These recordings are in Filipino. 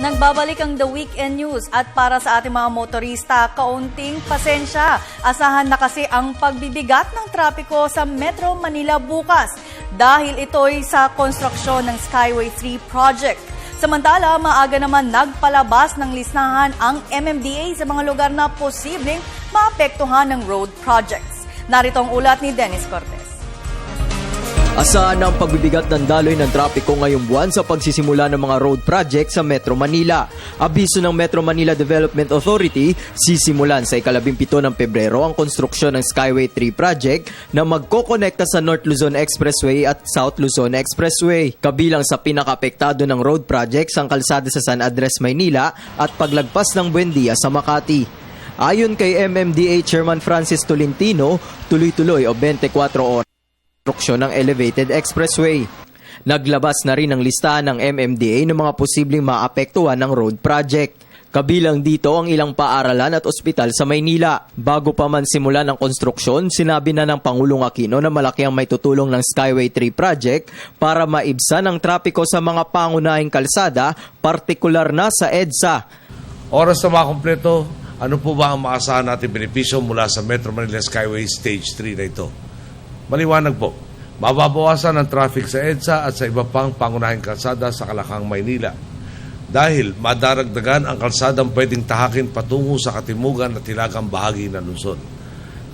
Nagbabalik ang The Weekend News at para sa ating mga motorista, kaunting pasensya. Asahan na kasi ang pagbibigat ng trapiko sa Metro Manila bukas dahil ito'y sa konstruksyon ng Skyway 3 project. Samantala, maaga naman nagpalabas ng listahan ang MMDA sa mga lugar na posibleng maapektuhan ng road projects. Narito ang ulat ni Dennis Cortez. Asahan ang pagbibigat ng daloy ng trapiko ngayong buwan sa pagsisimula ng mga road project sa Metro Manila. Abiso ng Metro Manila Development Authority, sisimulan sa ika-17 ng Pebrero ang konstruksyon ng Skyway 3 project na magkokonekta sa North Luzon Expressway at South Luzon Expressway. Kabilang sa pinaka-apektado ng road projects ang kalsada sa San Andres, Maynila at paglagpas ng Buendia sa Makati. Ayon kay MMDA Chairman Francis Tolentino, tuloy-tuloy o 24 oras konstruksyon ng Elevated Expressway. Naglabas na rin ang listahan ng MMDA ng mga posibleng maapektuhan ng road project. Kabilang dito ang ilang paaralan at ospital sa Maynila. Bago pa man simulan ang konstruksyon, sinabi na ng Pangulong Aquino na malaki ang may tutulong ng Skyway 3 project para maibsan ang trapiko sa mga pangunahing kalsada, partikular na sa EDSA. Oras na makumpleto, ano po ba ang maasahan natin benepisyo mula sa Metro Manila Skyway Stage 3 na ito? Maliwanag po, mababawasan ang traffic sa EDSA at sa iba pang pangunahing kalsada sa Kalakang, Maynila. Dahil madaragdagan ang kalsadang pwedeng tahakin patungo sa katimugan at hilagang bahagi ng Luzon.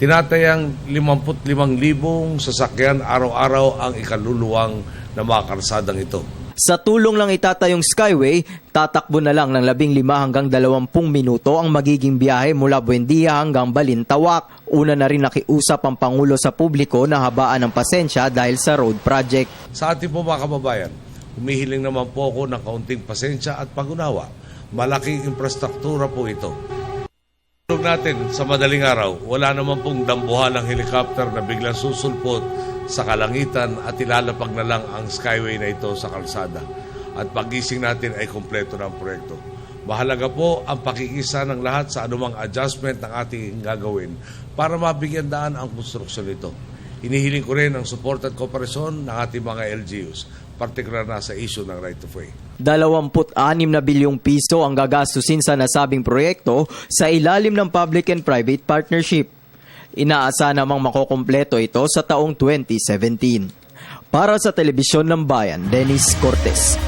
Tinatayang 55,000 sasakyan araw-araw ang ikaluluwang ng mga kalsadang ito. Sa tulong ng itatayong Skyway, tatakbo na lang ng 15 hanggang 20 minuto ang magiging biyahe mula Buendia hanggang Balintawak. Una na rin nakiusap ang Pangulo sa publiko na habaan ng pasensya dahil sa road project. Sa ating po mga kababayan, humihiling naman po ako ng kaunting pasensya at pag-unawa. Malaking infrastruktura po ito. Tulog natin sa madaling araw, wala naman pong dambuhan ng helicopter na biglang susulpot sa kalangitan at ilalapag na lang ang Skyway na ito sa kalsada. At pagising natin ay kumpleto ng proyekto. Mahalaga po ang pakikisa ng lahat sa anumang adjustment ng ating gagawin para mabigyan daan ang konstruksyon nito. Inihiling ko rin ang support at kooperasyon ng ating mga LGUs, partikular na sa issue ng right of way. 26 na bilyong piso ang gagastusin sa nasabing proyekto sa ilalim ng public and private partnership. Inaasa namang makokompleto ito sa taong 2017. Para sa Telebisyon ng Bayan, Dennis Cortez.